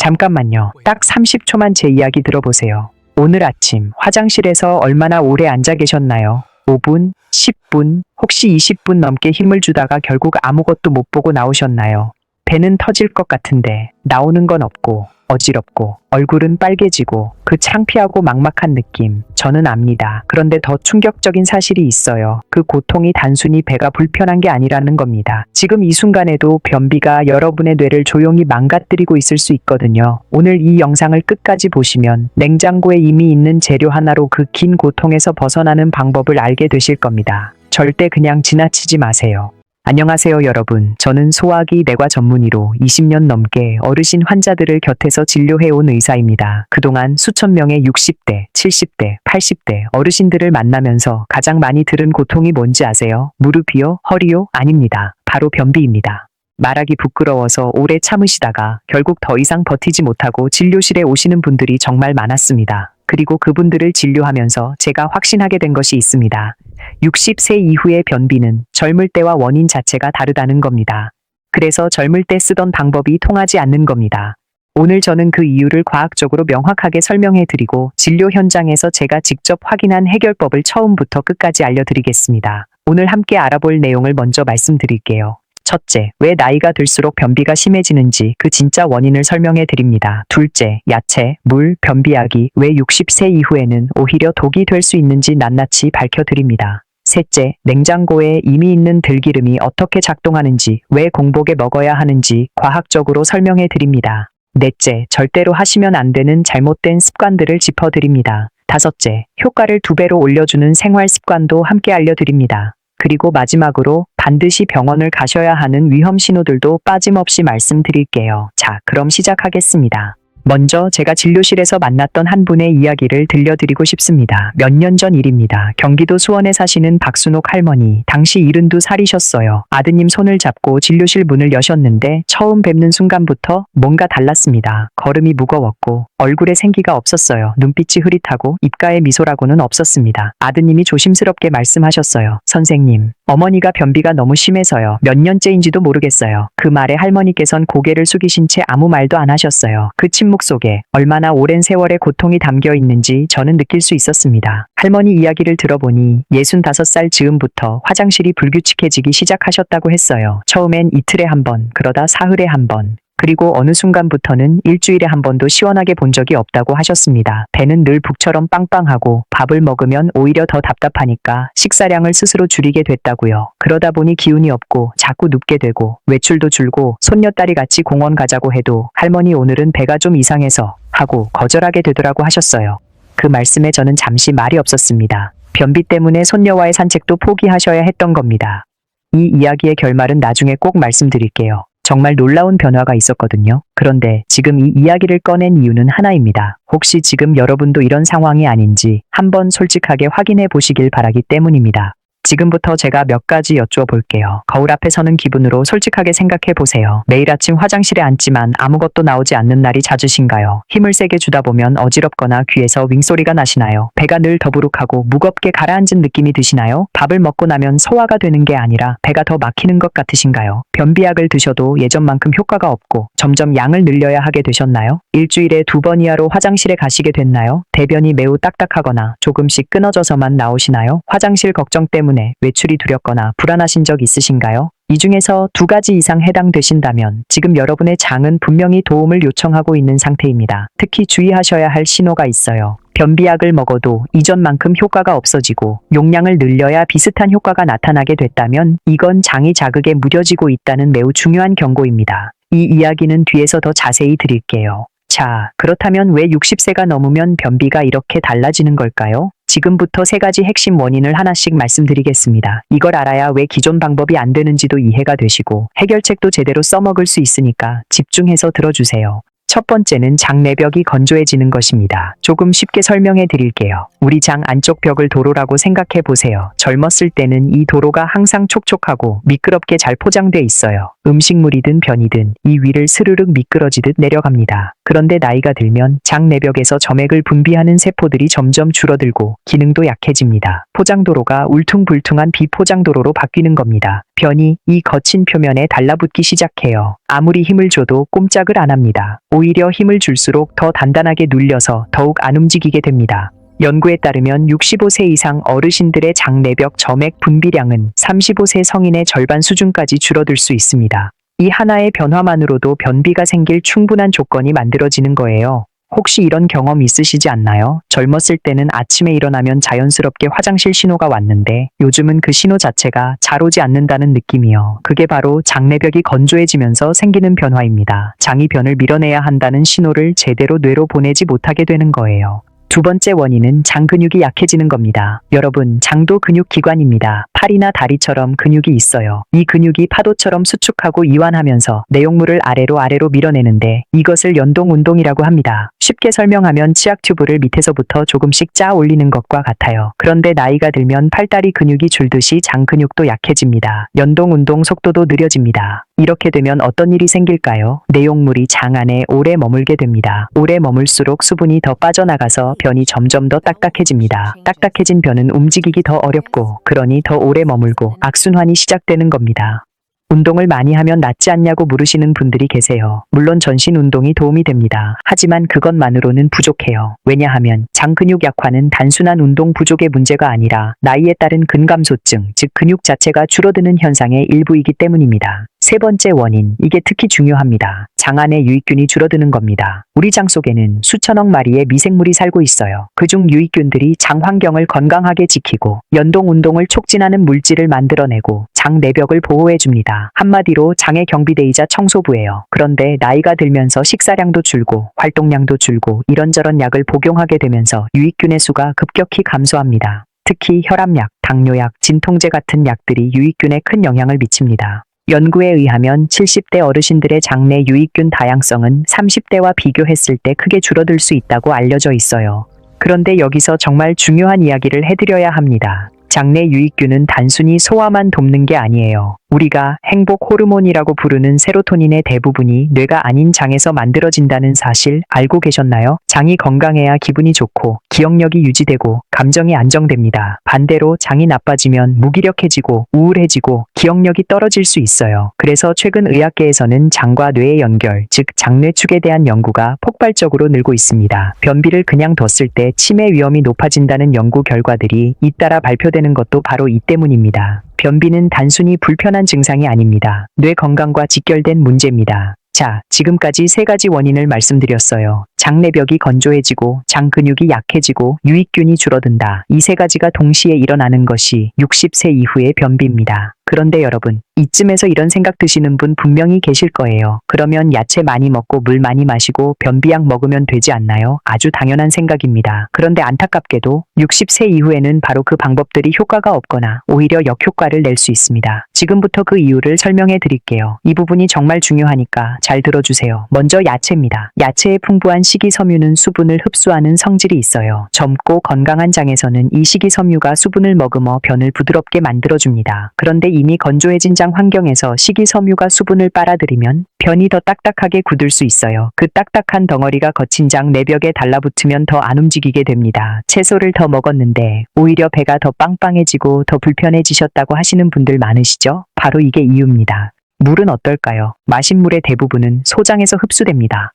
잠깐만요. 딱 30초만 제 이야기 들어보세요. 오늘 아침 화장실에서 얼마나 오래 앉아 계셨나요? 5분? 10분? 혹시 20분 넘게 힘을 주다가 결국 아무것도 못 보고 나오셨나요? 배는 터질 것 같은데 나오는 건 없고 어지럽고 얼굴은 빨개지고 그 창피하고 막막한 느낌 저는 압니다. 그런데 더 충격적인 사실이 있어요. 그 고통이 단순히 배가 불편한 게 아니라는 겁니다. 지금 이 순간에도 변비가 여러분의 뇌를 조용히 망가뜨리고 있을 수 있거든요. 오늘 이 영상을 끝까지 보시면 냉장고에 이미 있는 재료 하나로 그 긴 고통에서 벗어나는 방법을 알게 되실 겁니다. 절대 그냥 지나치지 마세요. 안녕하세요 여러분. 저는 소화기 내과 전문의로 20년 넘게 어르신 환자들을 곁에서 진료해온 의사입니다. 그동안 수천 명의 60대, 70대, 80대 어르신들을 만나면서 가장 많이 들은 고통이 뭔지 아세요? 무릎이요? 허리요? 아닙니다. 바로 변비입니다. 말하기 부끄러워서 오래 참으시다가 결국 더 이상 버티지 못하고 진료실에 오시는 분들이 정말 많았습니다. 그리고 그분들을 진료하면서 제가 확신하게 된 것이 있습니다. 60세 이후의 변비는 젊을 때와 원인 자체가 다르다는 겁니다. 그래서 젊을 때 쓰던 방법이 통하지 않는 겁니다. 오늘 저는 그 이유를 과학적으로 명확하게 설명해 드리고 진료 현장에서 제가 직접 확인한 해결법을 처음부터 끝까지 알려드리겠습니다. 오늘 함께 알아볼 내용을 먼저 말씀드릴게요. 첫째, 왜 나이가 들수록 변비가 심해지는지 그 진짜 원인을 설명해 드립니다. 둘째, 야채, 물, 변비약이 왜 60세 이후에는 오히려 독이 될 수 있는지 낱낱이 밝혀드립니다. 셋째, 냉장고에 이미 있는 들기름이 어떻게 작동하는지, 왜 공복에 먹어야 하는지 과학적으로 설명해 드립니다. 넷째, 절대로 하시면 안 되는 잘못된 습관들을 짚어드립니다. 다섯째, 효과를 2배로 올려주는 생활 습관도 함께 알려드립니다. 그리고 마지막으로 반드시 병원을 가셔야 하는 위험 신호들도 빠짐없이 말씀드릴게요. 자, 그럼 시작하겠습니다. 먼저 제가 진료실에서 만났던 한 분의 이야기를 들려드리고 싶습니다. 몇 년 전 일입니다. 경기도 수원에 사시는 박순옥 할머니, 당시 72살이셨어요. 아드님 손을 잡고 진료실 문을 여셨는데 처음 뵙는 순간부터 뭔가 달랐습니다. 걸음이 무거웠고 얼굴에 생기가 없었어요. 눈빛이 흐릿하고 입가에 미소라고는 없었습니다. 아드님이 조심스럽게 말씀하셨어요. 선생님, 어머니가 변비가 너무 심해서요. 몇 년째인지도 모르겠어요. 그 말에 할머니께선 고개를 숙이신 채 아무 말도 안 하셨어요. 그 침묵 속에 얼마나 오랜 세월의 고통이 담겨 있는지 저는 느낄 수 있었습니다. 할머니 이야기를 들어보니 65살 즈음부터 화장실이 불규칙해지기 시작하셨다고 했어요. 처음엔 이틀에 한 번, 그러다 사흘에 한 번. 그리고 어느 순간부터는 일주일에 한 번도 시원하게 본 적이 없다고 하셨습니다. 배는 늘 북처럼 빵빵하고 밥을 먹으면 오히려 더 답답하니까 식사량을 스스로 줄이게 됐다고요. 그러다 보니 기운이 없고 자꾸 눕게 되고 외출도 줄고 손녀딸이 같이 공원 가자고 해도 할머니 오늘은 배가 좀 이상해서 하고 거절하게 되더라고 하셨어요. 그 말씀에 저는 잠시 말이 없었습니다. 변비 때문에 손녀와의 산책도 포기하셔야 했던 겁니다. 이 이야기의 결말은 나중에 꼭 말씀드릴게요. 정말 놀라운 변화가 있었거든요. 그런데 지금 이 이야기를 꺼낸 이유는 하나입니다. 혹시 지금 여러분도 이런 상황이 아닌지 한번 솔직하게 확인해 보시길 바라기 때문입니다. 지금부터 제가 몇 가지 여쭈어볼게요. 거울 앞에 서는 기분으로 솔직하게 생각해 보세요. 매일 아침 화장실에 앉지만 아무것도 나오지 않는 날이 잦으신가요? 힘을 세게 주다 보면 어지럽거나 귀에서 윙소리가 나시나요? 배가 늘 더부룩하고 무겁게 가라앉은 느낌이 드시나요? 밥을 먹고 나면 소화가 되는 게 아니라 배가 더 막히는 것 같으신가요? 변비약을 드셔도 예전만큼 효과가 없고 점점 양을 늘려야 하게 되셨나요? 일주일에 2번 이하로 화장실에 가시게 됐나요? 대변이 매우 딱딱하거나 조금씩 끊어져서만 나오시나요? 화장실 걱정 때문에 외출이 두렵거나 불안하신 적 있으신가요? 이 중에서 2가지 이상 해당되신다면 지금 여러분의 장은 분명히 도움을 요청하고 있는 상태입니다. 특히 주의하셔야 할 신호가 있어요. 변비약을 먹어도 이전만큼 효과가 없어지고 용량을 늘려야 비슷한 효과가 나타나게 됐다면 이건 장이 자극에 무뎌지고 있다는 매우 중요한 경고입니다. 이 이야기는 뒤에서 더 자세히 드릴게요. 자, 그렇다면 왜 60세가 넘으면 변비가 이렇게 달라지는 걸까요? 지금부터 3가지 핵심 원인을 하나씩 말씀드리겠습니다. 이걸 알아야 왜 기존 방법이 안 되는지도 이해가 되시고 해결책도 제대로 써먹을 수 있으니까 집중해서 들어주세요. 첫 번째는 장 내벽이 건조해지는 것입니다. 조금 쉽게 설명해 드릴게요. 우리 장 안쪽 벽을 도로라고 생각해 보세요. 젊었을 때는 이 도로가 항상 촉촉하고 미끄럽게 잘 포장돼 있어요. 음식물이든 변이든 이 위를 스르륵 미끄러지듯 내려갑니다. 그런데 나이가 들면 장 내벽에서 점액을 분비하는 세포들이 점점 줄어들고 기능도 약해집니다. 포장도로가 울퉁불퉁한 비포장도로로 바뀌는 겁니다. 변이 이 거친 표면에 달라붙기 시작해요. 아무리 힘을 줘도 꼼짝을 안 합니다. 오히려 힘을 줄수록 더 단단하게 눌려서 더욱 안 움직이게 됩니다. 연구에 따르면 65세 이상 어르신들의 장 내벽 점액 분비량은 35세 성인의 절반 수준까지 줄어들 수 있습니다. 이 하나의 변화만으로도 변비가 생길 충분한 조건이 만들어지는 거예요. 혹시 이런 경험 있으시지 않나요? 젊었을 때는 아침에 일어나면 자연스럽게 화장실 신호가 왔는데 요즘은 그 신호 자체가 잘 오지 않는다는 느낌이요. 그게 바로 장내벽이 건조해지면서 생기는 변화입니다. 장이 변을 밀어내야 한다는 신호를 제대로 뇌로 보내지 못하게 되는 거예요. 두 번째 원인은 장 근육이 약해지는 겁니다. 여러분, 장도 근육 기관입니다. 팔이나 다리처럼 근육이 있어요. 이 근육이 파도처럼 수축하고 이완하면서 내용물을 아래로 밀어내는데 이것을 연동 운동이라고 합니다. 쉽게 설명하면 치약 튜브를 밑에서부터 조금씩 짜 올리는 것과 같아요. 그런데 나이가 들면 팔다리 근육이 줄듯이 장 근육도 약해집니다. 연동 운동 속도도 느려집니다. 이렇게 되면 어떤 일이 생길까요? 내용물이 장 안에 오래 머물게 됩니다. 오래 머물수록 수분이 더 빠져나가서 변이 점점 더 딱딱해집니다. 딱딱해진 변은 움직이기 더 어렵고, 그러니 더 오래 머물고 악순환이 시작되는 겁니다. 운동을 많이 하면 낫지 않냐고 물으시는 분들이 계세요. 물론 전신 운동이 도움이 됩니다. 하지만 그것만으로는 부족해요. 왜냐하면 장 근육 약화는 단순한 운동 부족의 문제가 아니라 나이에 따른 근감소증, 즉 근육 자체가 줄어드는 현상의 일부이기 때문입니다. 세 번째 원인, 이게 특히 중요합니다. 장 안에 유익균이 줄어드는 겁니다. 우리 장 속에는 수천억 마리의 미생물이 살고 있어요. 그중 유익균들이 장 환경을 건강하게 지키고 연동 운동을 촉진하는 물질을 만들어내고 장 내벽을 보호해줍니다. 한마디로 장의 경비대이자 청소부예요. 그런데 나이가 들면서 식사량도 줄고 활동량도 줄고 이런저런 약을 복용하게 되면서 유익균의 수가 급격히 감소합니다. 특히 혈압약, 당뇨약, 진통제 같은 약들이 유익균에 큰 영향을 미칩니다. 연구에 의하면 70대 어르신들의 장내 유익균 다양성은 30대와 비교했을 때 크게 줄어들 수 있다고 알려져 있어요. 그런데 여기서 정말 중요한 이야기를 해드려야 합니다. 장내 유익균은 단순히 소화만 돕는 게 아니에요. 우리가 행복 호르몬이라고 부르는 세로토닌의 대부분이 뇌가 아닌 장에서 만들어진다는 사실 알고 계셨나요? 장이 건강해야 기분이 좋고 기억력이 유지되고 감정이 안정됩니다. 반대로 장이 나빠지면 무기력해지고 우울해지고 기억력이 떨어질 수 있어요. 그래서 최근 의학계에서는 장과 뇌의 연결, 즉 장뇌축에 대한 연구가 폭발적으로 늘고 있습니다. 변비를 그냥 뒀을 때 치매 위험이 높아진다는 연구 결과들이 잇따라 발표되는 것도 바로 이 때문입니다. 변비는 단순히 불편한 증상이 아닙니다. 뇌 건강과 직결된 문제입니다. 자, 지금까지 세 가지 원인을 말씀드렸어요. 장내벽이 건조해지고 장 근육이 약해지고 유익균이 줄어든다. 이 세 가지가 동시에 일어나는 것이 60세 이후의 변비입니다. 그런데 여러분, 이쯤에서 이런 생각 드시는 분 분명히 계실 거예요. 그러면 야채 많이 먹고 물 많이 마시고 변비약 먹으면 되지 않나요? 아주 당연한 생각입니다. 그런데 안타깝게도 60세 이후에는 바로 그 방법들이 효과가 없거나 오히려 역효과를 낼 수 있습니다. 지금부터 그 이유를 설명해 드릴게요. 이 부분이 정말 중요하니까 잘 들어주세요. 먼저 야채입니다. 야채의 풍부한 식이섬유는 수분을 흡수하는 성질이 있어요. 젊고 건강한 장에서는 이 식이섬유가 수분을 머금어 변을 부드럽게 만들어줍니다. 그런데 이미 건조해진 장 환경에서 식이섬유가 수분을 빨아들이면 변이 더 딱딱하게 굳을 수 있어요. 그 딱딱한 덩어리가 거친 장 내벽에 달라붙으면 더 안 움직이게 됩니다. 채소를 더 먹었는데 오히려 배가 더 빵빵해지고 더 불편해지셨다고 하시는 분들 많으시죠? 바로 이게 이유입니다. 물은 어떨까요? 마신 물의 대부분은 소장에서 흡수됩니다.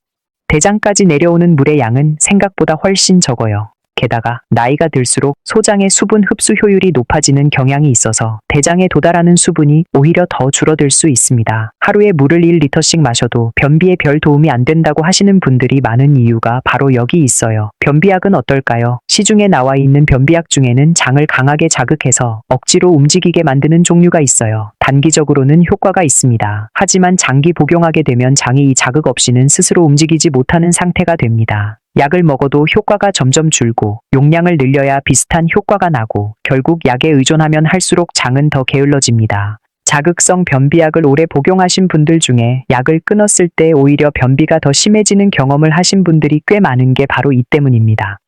대장까지 내려오는 물의 양은 생각보다 훨씬 적어요. 게다가 나이가 들수록 소장의 수분 흡수 효율이 높아지는 경향이 있어서 대장에 도달하는 수분이 오히려 더 줄어들 수 있습니다. 하루에 물을 1리터씩 마셔도 변비에 별 도움이 안 된다고 하시는 분들이 많은 이유가 바로 여기 있어요. 변비약은 어떨까요? 시중에 나와 있는 변비약 중에는 장을 강하게 자극해서 억지로 움직이게 만드는 종류가 있어요. 단기적으로는 효과가 있습니다. 하지만 장기 복용하게 되면 장이 이 자극 없이는 스스로 움직이지 못하는 상태가 됩니다. 약을 먹어도 효과가 점점 줄고 용량을 늘려야 비슷한 효과가 나고 결국 약에 의존하면 할수록 장은 더 게을러집니다. 자극성 변비약을 오래 복용하신 분들 중에 약을 끊었을 때 오히려 변비가 더 심해지는 경험을 하신 분들이 꽤 많은 게 바로 이 때문입니다.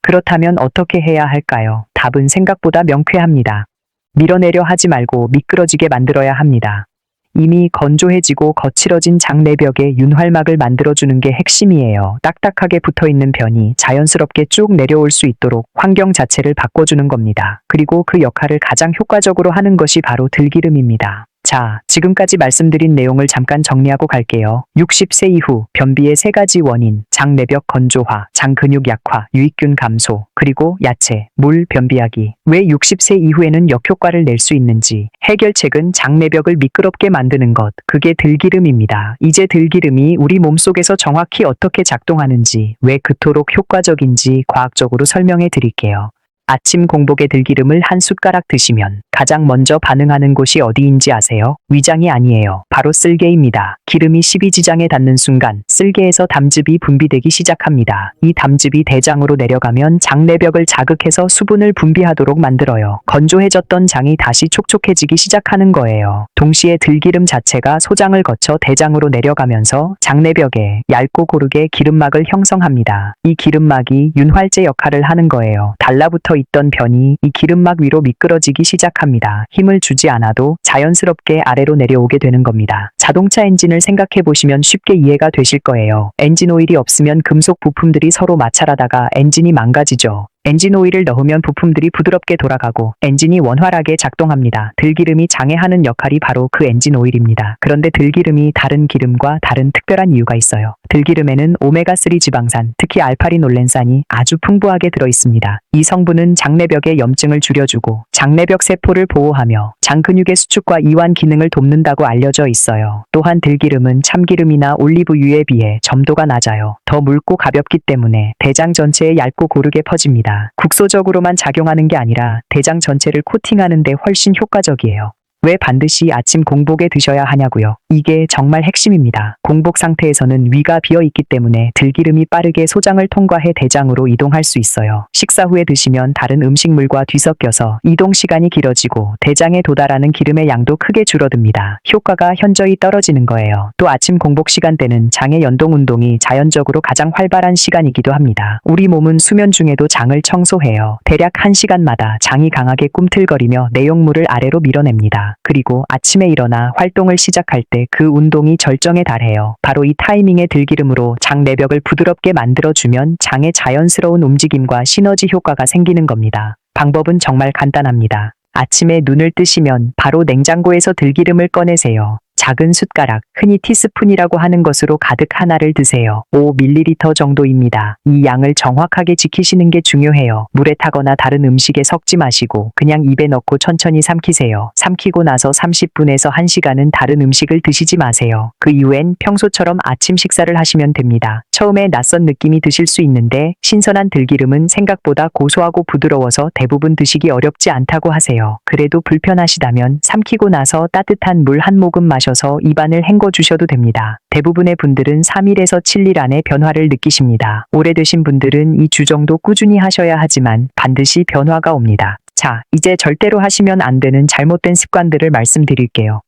그렇다면 어떻게 해야 할까요? 답은 생각보다 명쾌합니다. 밀어내려 하지 말고 미끄러지게 만들어야 합니다. 이미 건조해지고 거칠어진 장내벽에 윤활막을 만들어주는 게 핵심이에요. 딱딱하게 붙어있는 변이 자연스럽게 쭉 내려올 수 있도록 환경 자체를 바꿔주는 겁니다. 그리고 그 역할을 가장 효과적으로 하는 것이 바로 들기름입니다. 자, 지금까지 말씀드린 내용을 잠깐 정리하고 갈게요. 60세 이후 변비의 3가지 원인, 장내벽 건조화, 장근육 약화, 유익균 감소, 그리고 야채, 물, 변비약이 왜 60세 이후에는 역효과를 낼 수 있는지, 해결책은 장내벽을 미끄럽게 만드는 것, 그게 들기름입니다. 이제 들기름이 우리 몸속에서 정확히 어떻게 작동하는지, 왜 그토록 효과적인지 과학적으로 설명해 드릴게요. 아침 공복에 들기름을 한 숟가락 드시면 가장 먼저 반응하는 곳이 어디인지 아세요? 위장이 아니에요. 바로 쓸개입니다. 기름이 십이지장에 닿는 순간 쓸개에서 담즙이 분비되기 시작합니다. 이 담즙이 대장으로 내려가면 장내벽을 자극해서 수분을 분비하도록 만들어요. 건조해졌던 장이 다시 촉촉해지기 시작하는 거예요. 동시에 들기름 자체가 소장을 거쳐 대장으로 내려가면서 장내벽에 얇고 고르게 기름막을 형성합니다. 이 기름막이 윤활제 역할을 하는 거예요. 달라붙어 있던 변이 이 기름막 위로 미끄러지기 시작합니다. 힘을 주지 않아도 자연스럽게 아래로 내려오게 되는 겁니다. 자동차 엔진을 생각해 보시면 쉽게 이해가 되실 거예요. 엔진 오일이 없으면 금속 부품들이 서로 마찰하다가 엔진이 망가지죠. 엔진 오일을 넣으면 부품들이 부드럽게 돌아가고 엔진이 원활하게 작동합니다. 들기름이 장애하는 역할이 바로 그 엔진 오일입니다. 그런데 들기름이 다른 기름과 다른 특별한 이유가 있어요. 들기름에는 오메가3 지방산, 특히 알파리놀렌산이 아주 풍부하게 들어있습니다. 이 성분은 장내벽의 염증을 줄여주고 장내벽 세포를 보호하며 장근육의 수축과 이완 기능을 돕는다고 알려져 있어요. 또한 들기름은 참기름이나 올리브유에 비해 점도가 낮아요. 더 묽고 가볍기 때문에 대장 전체에 얇고 고르게 퍼집니다. 국소적으로만 작용하는 게 아니라 대장 전체를 코팅하는 데 훨씬 효과적이에요. 왜 반드시 아침 공복에 드셔야 하냐고요? 이게 정말 핵심입니다. 공복 상태에서는 위가 비어있기 때문에 들기름이 빠르게 소장을 통과해 대장으로 이동할 수 있어요. 식사 후에 드시면 다른 음식물과 뒤섞여서 이동 시간이 길어지고 대장에 도달하는 기름의 양도 크게 줄어듭니다. 효과가 현저히 떨어지는 거예요. 또 아침 공복 시간대는 장의 연동 운동이 자연적으로 가장 활발한 시간이기도 합니다. 우리 몸은 수면 중에도 장을 청소해요. 대략 1시간마다 장이 강하게 꿈틀거리며 내용물을 아래로 밀어냅니다. 그리고 아침에 일어나 활동을 시작할 때 그 운동이 절정에 달해요. 바로 이 타이밍에 들기름으로 장 내벽을 부드럽게 만들어주면 장의 자연스러운 움직임과 시너지 효과가 생기는 겁니다. 방법은 정말 간단합니다. 아침에 눈을 뜨시면 바로 냉장고에서 들기름을 꺼내세요. 작은 숟가락, 흔히 티스푼이라고 하는 것으로 가득 하나를 드세요. 5ml 정도입니다. 이 양을 정확하게 지키시는 게 중요해요. 물에 타거나 다른 음식에 섞지 마시고 그냥 입에 넣고 천천히 삼키세요. 삼키고 나서 30분에서 1시간은 다른 음식을 드시지 마세요. 그 이후엔 평소처럼 아침 식사를 하시면 됩니다. 처음에 낯선 느낌이 드실 수 있는데 신선한 들기름은 생각보다 고소하고 부드러워서 대부분 드시기 어렵지 않다고 하세요. 그래도 불편하시다면 삼키고 나서 따뜻한 물 한 모금 마셔서 입안을 헹궈주셔도 됩니다. 대부분의 분들은 3일에서 7일 안에 변화를 느끼십니다. 오래되신 분들은 2주 정도 꾸준히 하셔야 하지만 반드시 변화가 옵니다. 자, 이제 절대로 하시면 안 되는 잘못된 습관들을 말씀드릴게요.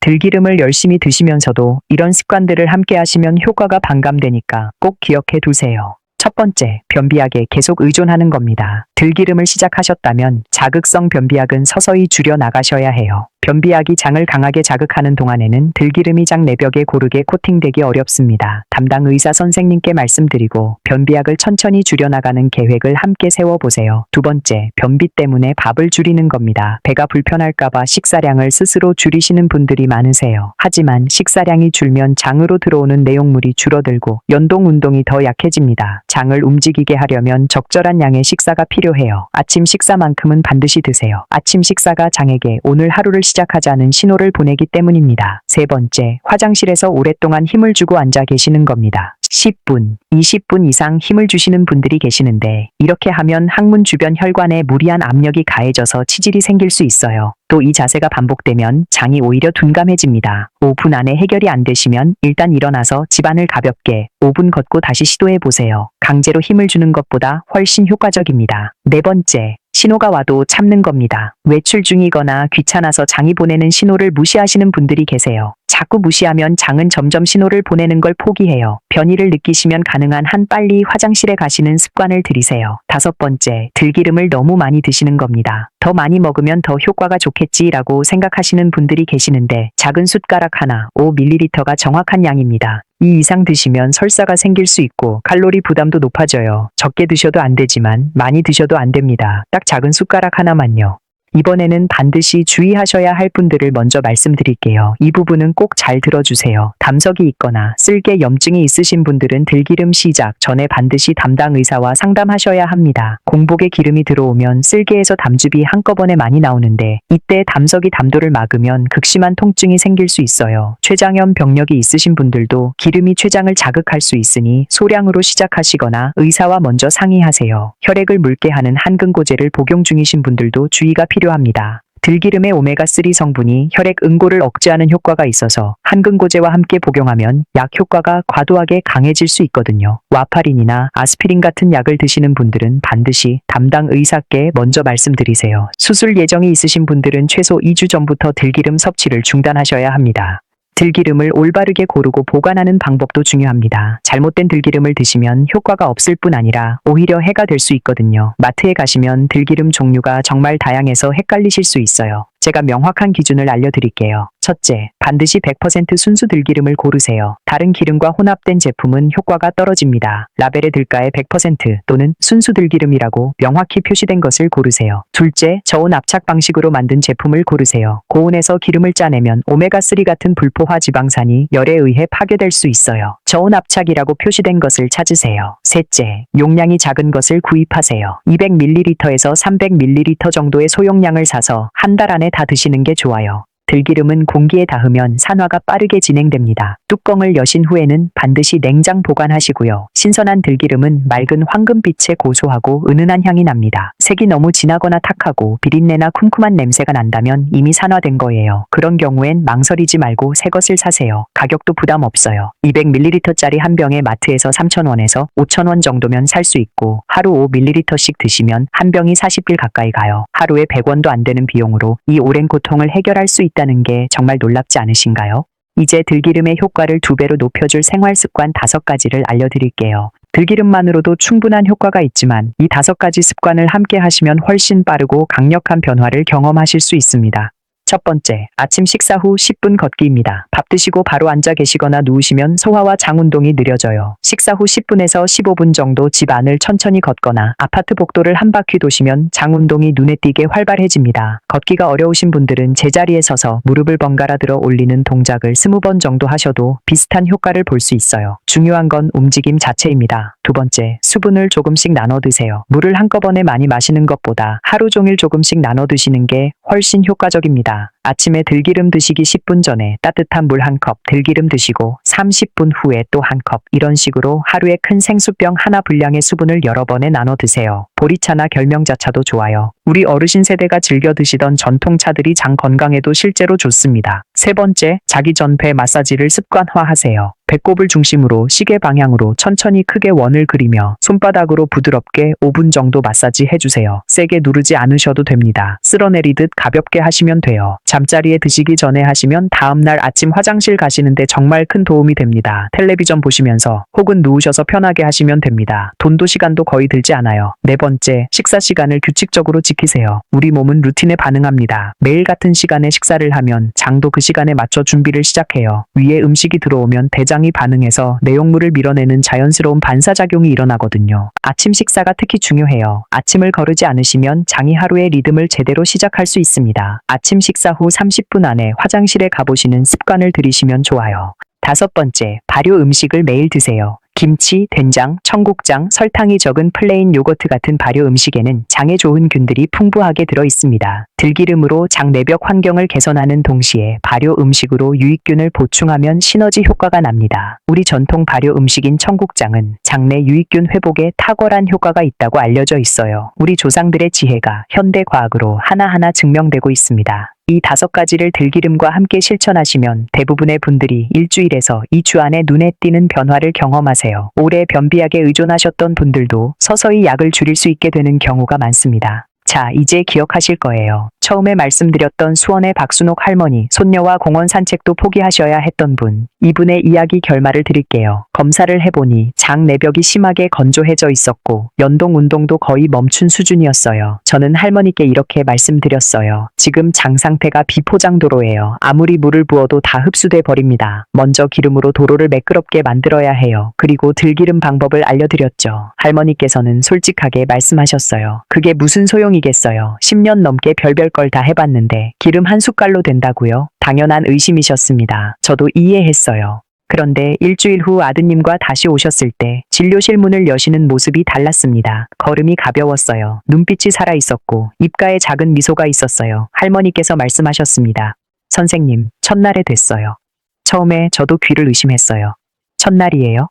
들기름을 열심히 드시면서도 이런 습관들을 함께 하시면 효과가 반감되니까 꼭 기억해 두세요. 첫 번째, 변비약에 계속 의존하는 겁니다. 들기름을 시작하셨다면 자극성 변비약은 서서히 줄여 나가셔야 해요. 변비약이 장을 강하게 자극하는 동안에는 들기름이 장 내벽에 고르게 코팅되기 어렵습니다. 담당 의사 선생님께 말씀드리고 변비약을 천천히 줄여나가는 계획을 함께 세워보세요. 두 번째, 변비 때문에 밥을 줄이는 겁니다. 배가 불편할까봐 식사량을 스스로 줄이시는 분들이 많으세요. 하지만 식사량이 줄면 장으로 들어오는 내용물이 줄어들고 연동 운동이 더 약해집니다. 장을 움직이게 하려면 적절한 양의 식사가 필요해요. 아침 식사만큼은 반드시 드세요. 아침 식사가 장에게 오늘 하루를 시작하자는 신호를 보내기 때문입니다. 세 번째, 화장실에서 오랫동안 힘을 주고 앉아 계시는 겁니다. 10분, 20분 이상 힘을 주시는 분들이 계시는데 이렇게 하면 항문 주변 혈관에 무리한 압력이 가해져서 치질이 생길 수 있어요. 또 이 자세가 반복되면 장이 오히려 둔감해집니다. 5분 안에 해결이 안 되시면 일단 일어나서 집안을 가볍게 5분 걷고 다시 시도해 보세요. 강제로 힘을 주는 것보다 훨씬 효과적입니다. 네 번째, 신호가 와도 참는 겁니다. 외출 중이거나 귀찮아서 장이 보내는 신호를 무시하시는 분들이 계세요. 자꾸 무시하면 장은 점점 신호를 보내는 걸 포기해요. 변이를 느끼시면 가능한 한 빨리 화장실에 가시는 습관을 들이세요. 5번째, 들기름을 너무 많이 드시는 겁니다. 더 많이 먹으면 더 효과가 좋겠지라고 생각하시는 분들이 계시는데 작은 숟가락 하나 5ml가 정확한 양입니다. 이 이상 드시면 설사가 생길 수 있고 칼로리 부담도 높아져요. 적게 드셔도 안 되지만 많이 드셔도 안 됩니다. 딱 작은 숟가락 하나만요. 이번에는 반드시 주의하셔야 할 분들을 먼저 말씀드릴게요. 이 부분은 꼭 잘 들어주세요. 담석이 있거나 쓸개 염증이 있으신 분들은 들기름 시작 전에 반드시 담당 의사와 상담하셔야 합니다. 공복에 기름이 들어오면 쓸개에서 담즙이 한꺼번에 많이 나오는데 이때 담석이 담도를 막으면 극심한 통증이 생길 수 있어요. 췌장염 병력이 있으신 분들도 기름이 췌장을 자극할 수 있으니 소량으로 시작하시거나 의사와 먼저 상의하세요. 혈액을 묽게 하는 한근고제를 복용 중이신 분들도 주의가 필요합니다. 들기름의 오메가3 성분이 혈액 응고를 억제하는 효과가 있어서 한근고제와 함께 복용하면 약 효과가 과도하게 강해질 수 있거든요. 와파린이나 아스피린 같은 약을 드시는 분들은 반드시 담당 의사께 먼저 말씀드리세요. 수술 예정이 있으신 분들은 최소 2주 전부터 들기름 섭취를 중단하셔야 합니다. 들기름을 올바르게 고르고 보관하는 방법도 중요합니다. 잘못된 들기름을 드시면 효과가 없을 뿐 아니라 오히려 해가 될 수 있거든요. 마트에 가시면 들기름 종류가 정말 다양해서 헷갈리실 수 있어요. 제가 명확한 기준을 알려드릴게요. 첫째, 반드시 100% 순수 들기름을 고르세요. 다른 기름과 혼합된 제품은 효과가 떨어집니다. 라벨에 들가에 100% 또는 순수 들기름이라고 명확히 표시된 것을 고르세요. 둘째, 저온 압착 방식으로 만든 제품을 고르세요. 고온에서 기름을 짜내면 오메가3 같은 불포화 지방산이 열에 의해 파괴될 수 있어요. 저온 압착이라고 표시된 것을 찾으세요. 셋째, 용량이 작은 것을 구입하세요. 200ml에서 300ml 정도의 소용량을 사서 한 달 안에 다 드시는 게 좋아요. 들기름은 공기에 닿으면 산화가 빠르게 진행됩니다. 뚜껑을 여신 후에는 반드시 냉장 보관하시고요. 신선한 들기름은 맑은 황금빛의 고소하고 은은한 향이 납니다. 색이 너무 진하거나 탁하고 비린내나 쿰쿰한 냄새가 난다면 이미 산화된 거예요. 그런 경우엔 망설이지 말고 새 것을 사세요. 가격도 부담 없어요. 200ml짜리 한 병에 마트에서 3,000원에서 5,000원 정도면 살 수 있고 하루 5ml씩 드시면 한 병이 40일 가까이 가요. 하루에 100원도 안 되는 비용으로 이 오랜 고통을 해결할 수 있다는 게 정말 놀랍지 않으신가요? 이제 들기름의 효과를 2배로 높여줄 생활습관 5가지를 알려드릴게요. 들기름만으로도 충분한 효과가 있지만 이 5가지 습관을 함께 하시면 훨씬 빠르고 강력한 변화를 경험하실 수 있습니다. 첫 번째, 아침 식사 후 10분 걷기입니다. 밥 드시고 바로 앉아 계시거나 누우시면 소화와 장 운동이 느려져요. 식사 후 10분에서 15분 정도 집 안을 천천히 걷거나 아파트 복도를 한 바퀴 도시면 장 운동이 눈에 띄게 활발해집니다. 걷기가 어려우신 분들은 제자리에 서서 무릎을 번갈아 들어 올리는 동작을 20번 정도 하셔도 비슷한 효과를 볼 수 있어요. 중요한 건 움직임 자체입니다. 두 번째, 수분을 조금씩 나눠 드세요. 물을 한꺼번에 많이 마시는 것보다 하루 종일 조금씩 나눠 드시는 게 훨씬 효과적입니다. 아침에 들기름 드시기 10분 전에 따뜻한 물 1컵, 들기름 드시고 30분 후에 또 1컵, 이런 식으로 하루에 큰 생수병 하나 분량의 수분을 여러 번에 나눠 드세요. 보리차나 결명자차도 좋아요. 우리 어르신 세대가 즐겨 드시던 전통차들이 장 건강에도 실제로 좋습니다. 세 번째, 자기 전 배 마사지를 습관화하세요. 배꼽을 중심으로 시계 방향으로 천천히 크게 원을 그리며 손바닥으로 부드럽게 5분 정도 마사지 해주세요. 세게 누르지 않으셔도 됩니다. 쓸어내리듯 가볍게 하시면 돼요. 잠자리에 드시기 전에 하시면 다음날 아침 화장실 가시는데 정말 큰 도움이 됩니다. 텔레비전 보시면서 혹은 누우셔서 편하게 하시면 됩니다. 돈도 시간도 거의 들지 않아요. 네 번째, 식사 시간을 규칙적으로 지키세요. 우리 몸은 루틴에 반응합니다. 매일 같은 시간에 식사를 하면 장도 그 시간에 맞춰 준비를 시작해요. 위에 음식이 들어오면 대장이 반응해서 내용물을 밀어내는 자연스러운 반사작용이 일어나거든요. 아침 식사가 특히 중요해요. 아침을 거르지 않으시면 장이 하루의 리듬을 제대로 시작할 수 있습니다. 아침 식사 후 30분 안에 화장실에 가보시는 습관을 들이시면 좋아요. 5번째, 발효 음식을 매일 드세요. 김치, 된장, 청국장, 설탕이 적은 플레인 요거트 같은 발효 음식에는 장에 좋은 균들이 풍부하게 들어 있습니다. 들기름으로 장 내벽 환경을 개선하는 동시에 발효 음식으로 유익균을 보충하면 시너지 효과가 납니다. 우리 전통 발효 음식인 청국장은 장내 유익균 회복에 탁월한 효과가 있다고 알려져 있어요. 우리 조상들의 지혜가 현대 과학으로 하나하나 증명되고 있습니다. 이 5가지를 들기름과 함께 실천하시면 대부분의 분들이 일주일에서 2주 안에 눈에 띄는 변화를 경험하세요. 오래 변비약에 의존하셨던 분들도 서서히 약을 줄일 수 있게 되는 경우가 많습니다. 자, 이제 기억하실 거예요. 처음에 말씀드렸던 수원의 박순옥 할머니, 손녀와 공원 산책도 포기하셔야 했던 분, 이분의 이야기 결말을 드릴게요. 검사를 해보니 장 내벽이 심하게 건조해져 있었고 연동 운동도 거의 멈춘 수준이었어요. 저는 할머니께 이렇게 말씀드렸어요. 지금 장 상태가 비포장도로예요. 아무리 물을 부어도 다 흡수돼 버립니다. 먼저 기름으로 도로를 매끄럽게 만들어야 해요. 그리고 들기름 방법을 알려드렸죠. 할머니께서는 솔직하게 말씀하셨어요. 그게 무슨 소용이겠어요. 10년 넘게 별별 걸 다 해봤는데 기름 한 숟갈로 된다고요? 당연한 의심이셨습니다. 저도 이해했어요. 그런데 일주일 후 아드님과 다시 오셨을 때 진료실 문을 여시는 모습이 달랐습니다. 걸음이 가벼웠어요. 눈빛이 살아있었고 입가에 작은 미소가 있었어요. 할머니께서 말씀하셨습니다. 선생님, 첫날에 됐어요. 처음에 저도 귀를 의심했어요. 첫날이에요?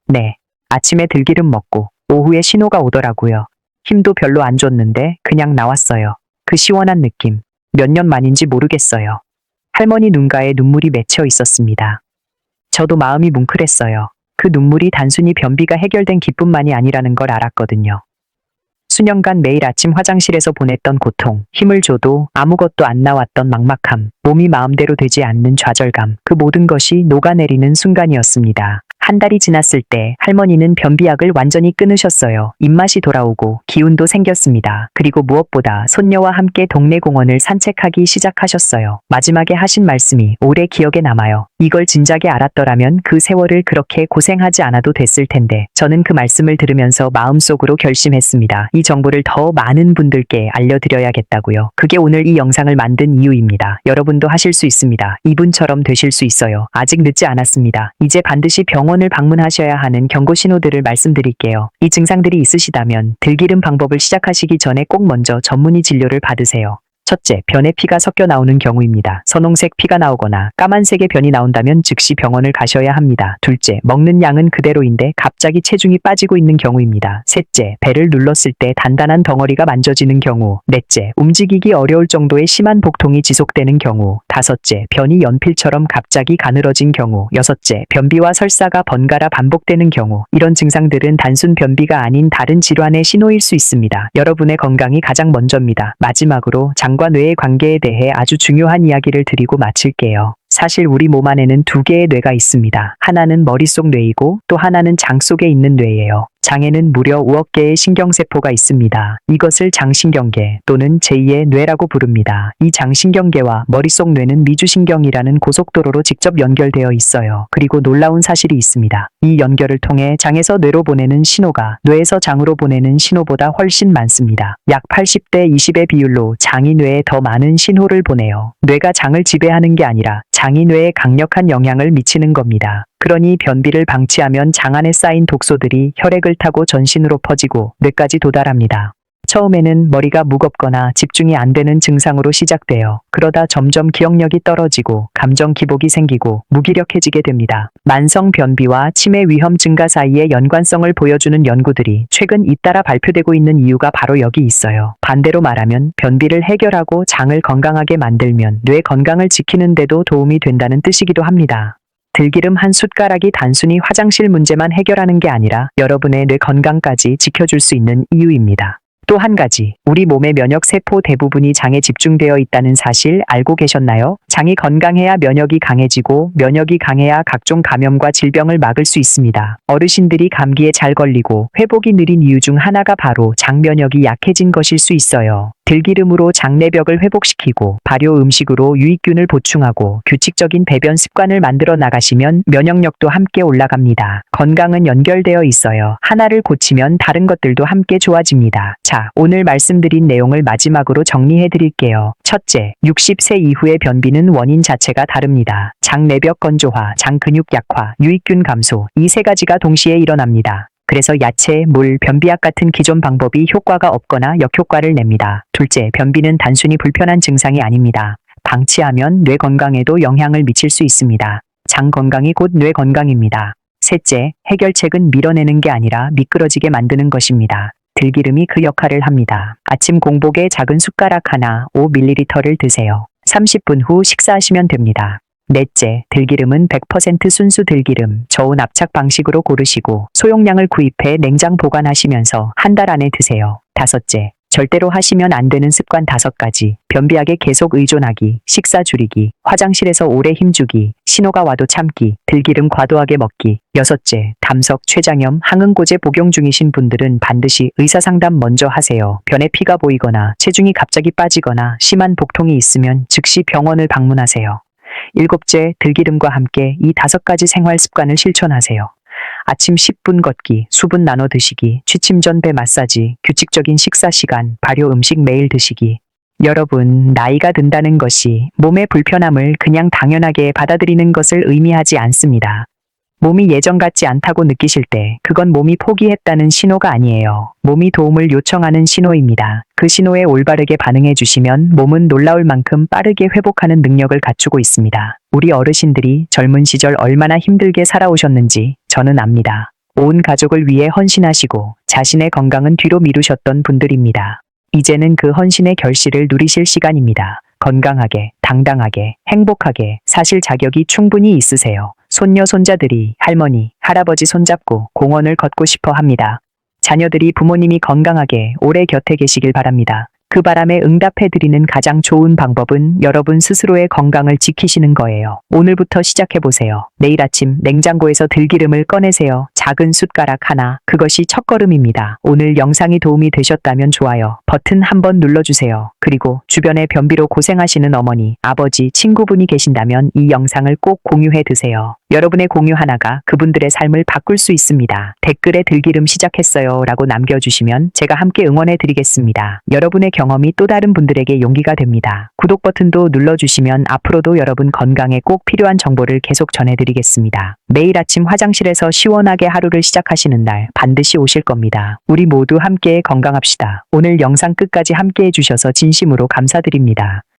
네. 아침에 들기름 먹고 오후에 신호가 오더라고요. 힘도 별로 안 줬는데 그냥 나왔어요. 그 시원한 느낌. 몇 년 만인지 모르겠어요. 할머니 눈가에 눈물이 맺혀 있었습니다. 저도 마음이 뭉클했어요. 그 눈물이 단순히 변비가 해결된 기쁨만이 아니라는 걸 알았거든요. 수년간 매일 아침 화장실에서 보냈던 고통, 힘을 줘도 아무것도 안 나왔던 막막함, 몸이 마음대로 되지 않는 좌절감, 그 모든 것이 녹아내리는 순간이었습니다. 한 달이 지났을 때 할머니는 변비약을 완전히 끊으셨어요. 입맛이 돌아오고 기운도 생겼습니다. 그리고 무엇보다 손녀와 함께 동네 공원을 산책하기 시작하셨어요. 마지막에 하신 말씀이 오래 기억에 남아요. 이걸 진작에 알았더라면 그 세월을 그렇게 고생하지 않아도 됐을 텐데. 저는 그 말씀을 들으면서 마음속으로 결심했습니다. 이 정보를 더 많은 분들께 알려드려야겠다고요. 그게 오늘 이 영상을 만든 이유입니다. 여러분도 하실 수 있습니다. 이분처럼 되실 수 있어요. 아직 늦지 않았습니다. 이제 반드시 병원을 방문하셔야 하는 경고 신호들을 말씀드릴게요. 이 증상들이 있으시다면 들기름 방법을 시작하시기 전에 꼭 먼저 전문의 진료를 받으세요. 첫째, 변에 피가 섞여 나오는 경우입니다. 선홍색 피가 나오거나 까만색의 변이 나온다면 즉시 병원을 가셔야 합니다. 둘째, 먹는 양은 그대로인데 갑자기 체중이 빠지고 있는 경우입니다. 셋째, 배를 눌렀을 때 단단한 덩어리가 만져지는 경우. 넷째, 움직이기 어려울 정도의 심한 복통이 지속되는 경우. 다섯째, 변이 연필처럼 갑자기 가늘어진 경우. 여섯째, 변비와 설사가 번갈아 반복되는 경우. 이런 증상들은 단순 변비가 아닌 다른 질환의 신호일 수 있습니다. 여러분의 건강이 가장 먼저입니다. 마지막으로 장과 뇌의 관계에 대해 아주 중요한 이야기를 드리고 마칠게요. 사실 우리 몸 안에는 두 개의 뇌가 있습니다. 하나는 머릿속 뇌이고 또 하나는 장 속에 있는 뇌예요. 장에는 무려 5억 개의 신경세포가 있습니다. 이것을 장신경계 또는 제2의 뇌라고 부릅니다. 이 장신경계와 머릿속 뇌는 미주신경이라는 고속도로로 직접 연결되어 있어요. 그리고 놀라운 사실이 있습니다. 이 연결을 통해 장에서 뇌로 보내는 신호가 뇌에서 장으로 보내는 신호보다 훨씬 많습니다. 약 80대 20의 비율로 장이 뇌에 더 많은 신호를 보내요. 뇌가 장을 지배하는 게 아니라 장이 뇌에 강력한 영향을 미치는 겁니다. 그러니 변비를 방치하면 장 안에 쌓인 독소들이 혈액을 타고 전신으로 퍼지고 뇌까지 도달합니다. 처음에는 머리가 무겁거나 집중이 안 되는 증상으로 시작돼요. 그러다 점점 기억력이 떨어지고 감정 기복이 생기고 무기력해지게 됩니다. 만성 변비와 치매 위험 증가 사이의 연관성을 보여주는 연구들이 최근 잇따라 발표되고 있는 이유가 바로 여기 있어요. 반대로 말하면 변비를 해결하고 장을 건강하게 만들면 뇌 건강을 지키는 데도 도움이 된다는 뜻이기도 합니다. 들기름 한 숟가락이 단순히 화장실 문제만 해결하는 게 아니라 여러분의 뇌 건강까지 지켜줄 수 있는 이유입니다. 또 한 가지, 우리 몸의 면역 세포 대부분이 장에 집중되어 있다는 사실 알고 계셨나요? 장이 건강해야 면역이 강해지고 면역이 강해야 각종 감염과 질병을 막을 수 있습니다. 어르신들이 감기에 잘 걸리고 회복이 느린 이유 중 하나가 바로 장 면역이 약해진 것일 수 있어요. 들기름으로 장내벽을 회복시키고 발효 음식으로 유익균을 보충하고 규칙적인 배변 습관을 만들어 나가시면 면역력도 함께 올라갑니다. 건강은 연결되어 있어요. 하나를 고치면 다른 것들도 함께 좋아집니다. 자, 오늘 말씀드린 내용을 마지막으로 정리해 드릴게요. 첫째, 60세 이후의 변비는 원인 자체가 다릅니다. 장내벽 건조화, 장근육 약화, 유익균 감소, 이 세 가지가 동시에 일어납니다. 그래서 야채, 물, 변비약 같은 기존 방법이 효과가 없거나 역효과를 냅니다. 둘째, 변비는 단순히 불편한 증상이 아닙니다. 방치하면 뇌 건강에도 영향을 미칠 수 있습니다. 장 건강이 곧 뇌 건강입니다. 셋째, 해결책은 밀어내는 게 아니라 미끄러지게 만드는 것입니다. 들기름이 그 역할을 합니다. 아침 공복에 작은 숟가락 하나 5ml를 드세요. 30분 후 식사하시면 됩니다. 넷째, 들기름은 100% 순수 들기름, 저온 압착 방식으로 고르시고 소용량을 구입해 냉장 보관하시면서 한 달 안에 드세요. 다섯째, 절대로 하시면 안 되는 습관 5가지. 변비약에 계속 의존하기, 식사 줄이기, 화장실에서 오래 힘주기, 신호가 와도 참기, 들기름 과도하게 먹기. 6째, 담석, 췌장염, 항응고제 복용 중이신 분들은 반드시 의사상담 먼저 하세요. 변에 피가 보이거나 체중이 갑자기 빠지거나 심한 복통이 있으면 즉시 병원을 방문하세요. 7째, 들기름과 함께 이 5가지 생활 습관을 실천하세요. 아침 10분 걷기, 수분 나눠 드시기, 취침 전 배 마사지, 규칙적인 식사 시간, 발효 음식 매일 드시기. 여러분, 나이가 든다는 것이 몸의 불편함을 그냥 당연하게 받아들이는 것을 의미하지 않습니다. 몸이 예전 같지 않다고 느끼실 때 그건 몸이 포기했다는 신호가 아니에요. 몸이 도움을 요청하는 신호입니다. 그 신호에 올바르게 반응해 주시면 몸은 놀라울 만큼 빠르게 회복하는 능력을 갖추고 있습니다. 우리 어르신들이 젊은 시절 얼마나 힘들게 살아오셨는지 저는 압니다. 온 가족을 위해 헌신하시고 자신의 건강은 뒤로 미루셨던 분들입니다. 이제는 그 헌신의 결실을 누리실 시간입니다. 건강하게, 당당하게, 행복하게 사실 자격이 충분히 있으세요. 손녀, 손자들이 할머니, 할아버지 손잡고 공원을 걷고 싶어 합니다. 자녀들이 부모님이 건강하게 오래 곁에 계시길 바랍니다. 그 바람에 응답해드리는 가장 좋은 방법은 여러분 스스로의 건강을 지키시는 거예요. 오늘부터 시작해보세요. 내일 아침 냉장고에서 들기름을 꺼내세요. 작은 숟가락 하나, 그것이 첫걸음입니다. 오늘 영상이 도움이 되셨다면 좋아요 버튼 한번 눌러주세요. 그리고 주변에 변비로 고생하시는 어머니, 아버지, 친구분이 계신다면 이 영상을 꼭 공유해 두세요. 여러분의 공유 하나가 그분들의 삶을 바꿀 수 있습니다. 댓글에 들기름 시작했어요 라고 남겨주시면 제가 함께 응원해 드리겠습니다. 여러분의 경험이 또 다른 분들에게 용기가 됩니다. 구독 버튼도 눌러주시면 앞으로도 여러분 건강에 꼭 필요한 정보를 계속 전해드리겠습니다. 매일 아침 화장실에서 시원하게 하루를 시작하시는 날 반드시 오실 겁니다. 우리 모두 함께 건강합시다. 오늘 영상 끝까지 함께 해주셔서 진심으로 감사드립니다.